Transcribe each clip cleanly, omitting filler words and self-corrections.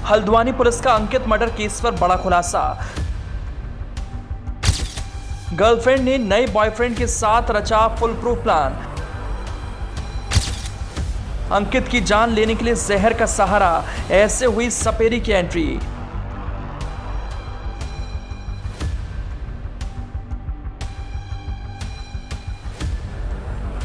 Haldwani police का अंकित murder case पर बड़ा खुलासा। गर्लफ्रेंड ने नए बॉयफ्रेंड के साथ रचा फुल प्रूफ प्लान। अंकित की जान लेने के लिए जहर का सहारा, ऐसे हुई सपेरी की एंट्री।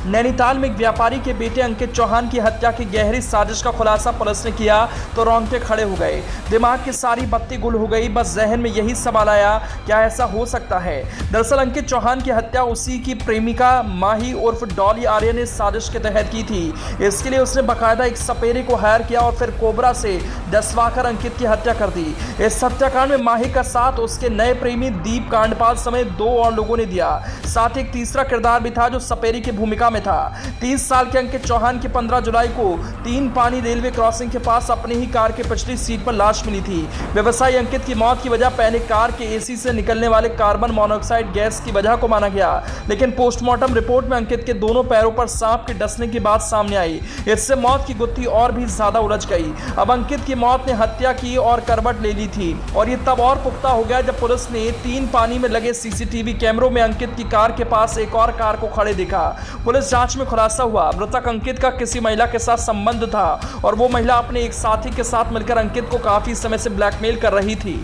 नैनीताल में एक व्यापारी के बेटे अंकित चौहान की हत्या की गहरी साजिश का खुलासा पुलिस ने किया तो रोंगटे खड़े हो गए। दिमाग की सारी बत्ती गुल हो गई। बस जहन में यही सवाल आया, क्या ऐसा हो सकता है? दरअसल अंकित चौहान की हत्या उसी की प्रेमिका माही उर्फ डॉली आर्य ने साजिश के तहत की थी। इसके लिए उसने बाकायदा एक सपेरे को हायर किया और फिर कोबरा से डसवाकर अंकित की हत्या कर दी। इस हत्याकांड में माही का साथ उसके नए प्रेमी दीप कांडपाल समेत 2 और लोगों ने दिया। साथ ही एक तीसरा किरदार भी था जो सपेरी की भूमिका में था। 30 साल के अंकित चौहान की 15 जुलाई को 3 पानी रेलवे क्रॉसिंग के पास अपनी ही कार के पिछली सीट पर लाश मिली थी। व्यवसायी अंकित की मौत की वजह पहले कार के एसी से निकलने वाले कार्बन मोनोऑक्साइड गैस की वजह को माना गया, लेकिन पोस्टमार्टम रिपोर्ट में अंकित के दोनों पैरों पर सांप के डसने की बात सामने आई। इससे मौत की गुत्थी और भी ज्यादा उलझ गई। अब अंकित की मौत ने हत्या की और करवट ले ली थी और ये तब और पुख्ता हो गया जब पुलिस ने 3 पानी में लगे सीसीटीवी कैमरों में अंकित की कार के पास एक और कार को खड़े देखा। पुलिस जांच में खुलासा हुआ मृतक अंकित का किसी महिला के साथ संबंध था और वो महिला अपने एक साथी के साथ मिलकर अंकित को काफी समय से ब्लैकमेल कर रही थी।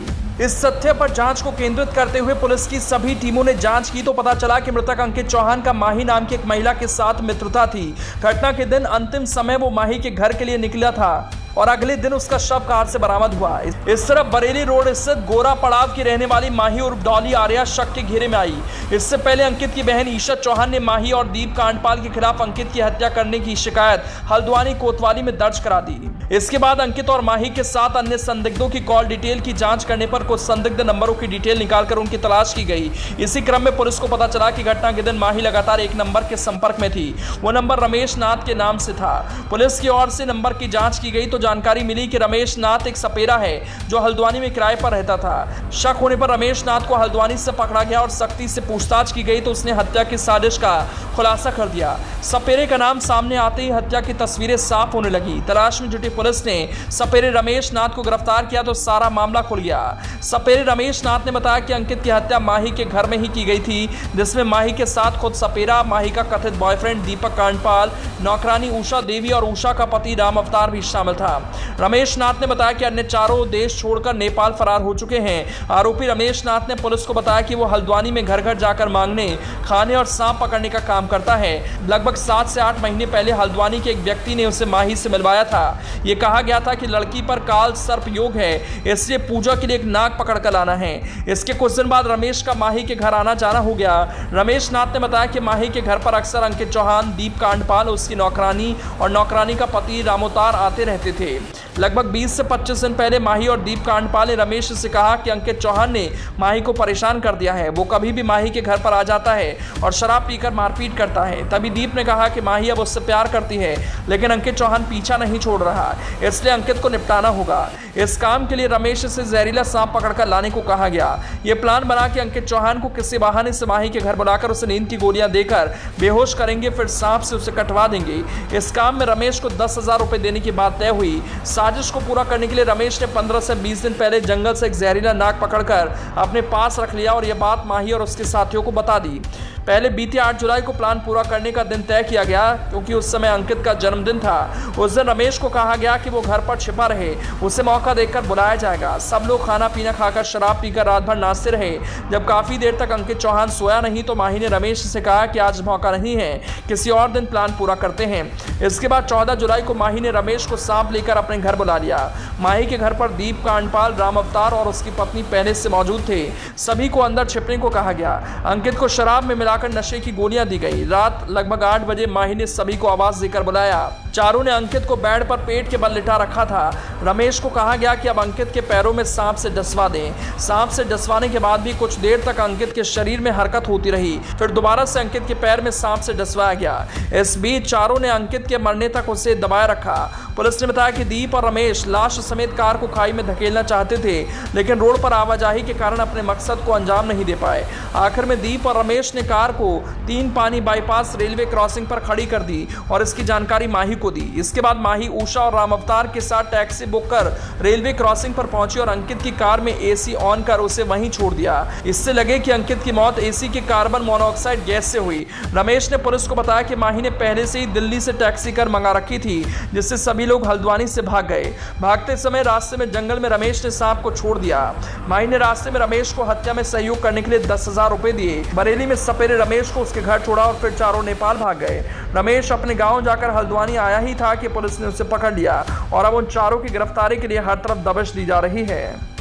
इस तथ्य पर जांच को केंद्रित करते हुए पुलिस की सभी टीमों ने जांच की तो पता चला कि मृतक अंकित चौहान का माही नाम की एक महिला के साथ मित्रता थी। घटना के दिन अंतिम समय वो माही के घर के लिए निकला था और अगले दिन उसका शव कार से बरामद हुआ। इस तरफ बरेली रोड स्थित गोरा पड़ाव की रहने वाली माही उर्फ डॉली आर्या शक के घेरे में आई। इससे पहले अंकित की बहन ईशा चौहान ने माही और दीप कांडपाल के खिलाफ अंकित की हत्या करने की शिकायत हल्द्वानी कोतवाली में दर्ज करा दी। इसके बाद अंकित और माही के साथ अन्य संदिग्धों की कॉल डिटेल की जांच करने पर कुछ संदिग्ध नंबरों की डिटेल निकालकर उनकी तलाश की गई। इसी क्रम में पुलिस को पता चला कि घटना के दिन माही लगातार एक नंबर के संपर्क में थी। वो नंबर रमेश नाथ के नाम से था। पुलिस की ओर से नंबर की जांच की गई तो जानकारी मिली कि रमेश नाथ एक सपेरा है जो हल्द्वानी में किराए पर रहता था। शक होने पर रमेश नाथ को हल्द्वानी से पकड़ा गया और सख्ती से पूछताछ की गई तो उसने हत्या की साजिश का खुलासा कर दिया। सपेरे का नाम सामने आते ही हत्या की तस्वीरें साफ होने लगी। तलाश में जुटी पुलिस ने सपेरे रमेश नाथ को गिरफ्तार किया तो सारा मामला खुल गया। सपेरे रमेश नाथ ने बताया कि अंकित की हत्या माही के घर में ही की गई थी, जिसमें माही के साथ खुद सपेरा, माही का कथित बॉयफ्रेंड दीपक कांडपाल, नौकरानी उषा देवी और उषा का पति राम अवतार भी शामिल था। रमेश नाथ ने बताया कि अन्य चारों देश छोड़कर नेपाल फरार हो चुके हैं। आरोपी रमेश नाथ ने पुलिस को बताया कि वो हल्द्वानी में घर घर जाकर मांगने, खाने और सांप पकड़ने का काम करता है। लगभग 7 से 8 महीने पहले हल्द्वानी के एक व्यक्ति ने उसे माही से मिलवाया था। ये कहा गया था कि लड़की पर काल सर्प योग है, इसलिए पूजा के लिए एक नाग पकड़ कर लाना है। इसके कुछ दिन बाद रमेश का माही के घर आना जाना हो गया। रमेश नाथ ने बताया कि माही के घर पर अक्सर अंकित चौहान, दीप कांडपाल, उसकी नौकरानी और नौकरानी का पति रामोतार आते रहते थे। लगभग 20 से 25 दिन पहले माही और दीप कांडपाल ने रमेश से कहा कि अंकित चौहान ने माही को परेशान कर दिया है। वो कभी भी माही के घर पर आ जाता है और शराब पीकर मारपीट करता है। तभी दीप ने कहा कि माही अब उससे प्यार करती है, लेकिन अंकित चौहान पीछा नहीं छोड़ रहा, इसलिए अंकित को निपटाना होगा। इस काम के लिए रमेश से जहरीला सांप पकड़कर लाने को कहा गया। ये प्लान बना कि अंकित चौहान को किसी बहाने से माही के घर बुलाकर उसे नींद की गोलियां देकर बेहोश करेंगे, फिर सांप से उसे कटवा देंगे। इस काम में रमेश को 10,000 रुपए देने की बात तय हुई। साजिश को पूरा करने के लिए रमेश ने 15 से 20 दिन पहले जंगल से एक जहरीला नाग पकड़कर अपने पास रख लिया और यह बात माही और उसके साथियों को बता दी। पहले बीते 8 जुलाई को प्लान पूरा करने का दिन तय किया गया क्योंकि उस समय अंकित का जन्मदिन था। उस दिन रमेश को कहा गया कि वो घर पर छिपा रहे, उसे मौका देखकर बुलाया जाएगा। सब लोग खाना पीना खाकर शराब पीकर रात भर नाचते रहे। जब काफी देर तक अंकित चौहान सोया नहीं तो माही ने रमेश से कहा कि आज मौका नहीं है, किसी और दिन प्लान पूरा करते हैं। इसके बाद 14 जुलाई को माही ने रमेश को सांप लेकर अपने घर बुला लिया। माही के घर पर दीप कांडपाल, राम अवतार और उसकी पत्नी पहले से मौजूद थे। सभी को अंदर छिपने को कहा गया। अंकित को शराब में मिलाकर नशे की गोलियां दी गई। रात लगभग 8 बजे माही ने सभी को आवाज देकर बुलाया। चारों ने अंकित को बेड पर पेट के बल लिटा रखा था। रमेश को कहा गया कि अब अंकित के पैरों में सांप से डसवा दें। सांप से डसवाने के बाद भी कुछ देर तक अंकित के शरीर में हरकत होती रही, फिर दोबारा से अंकित के पैर में सांप से डसवाया गया। इस बीच चारों ने अंकित के मरने तक उसे दबाए रखा। पुलिस ने बताया कि दीप और रमेश लाश समेत कार को खाई में धकेलना चाहते थे, लेकिन रोड पर आवाजाही के कारण अपने मकसद को अंजाम नहीं दे पाए। आखिर में दीप और रमेश ने कार को 3 पानी बाईपास रेलवे क्रॉसिंग पर खड़ी कर दी और इसकी जानकारी माही को दी। इसके बाद माही उषा और राम अवतार के साथ टैक्सी बुक कर रेलवे क्रॉसिंग पर पहुंची और अंकित की कार में एसी ऑन कर उसे वहीं छोड़ दिया। इससे लगे कि अंकित की मौत एसी के कार्बन मोनोऑक्साइड गैस से हुई। रमेश ने पुलिस को बताया कि माही ने पहले से ही दिल्ली से टैक्सी कर मंगा रखी थी, जिससे सभी लोग हल्द्वानी से भाग गए। भागते समय रास्ते में जंगल में रमेश ने सांप को छोड़ दिया। माही ने रास्ते में रमेश को हत्या में सहयोग करने के लिए 10,000 रुपए दिए। बरेली में सपेरे रमेश को उसके घर छोड़ा और फिर चारों नेपाल भाग गए। रमेश अपने गांव जाकर हल्द्वानी आया ही था कि पुलिस ने उसे पकड़ लिया और अब उन चारों की गिरफ्तारी के लिए हर तरफ दबिश दी जा रही है।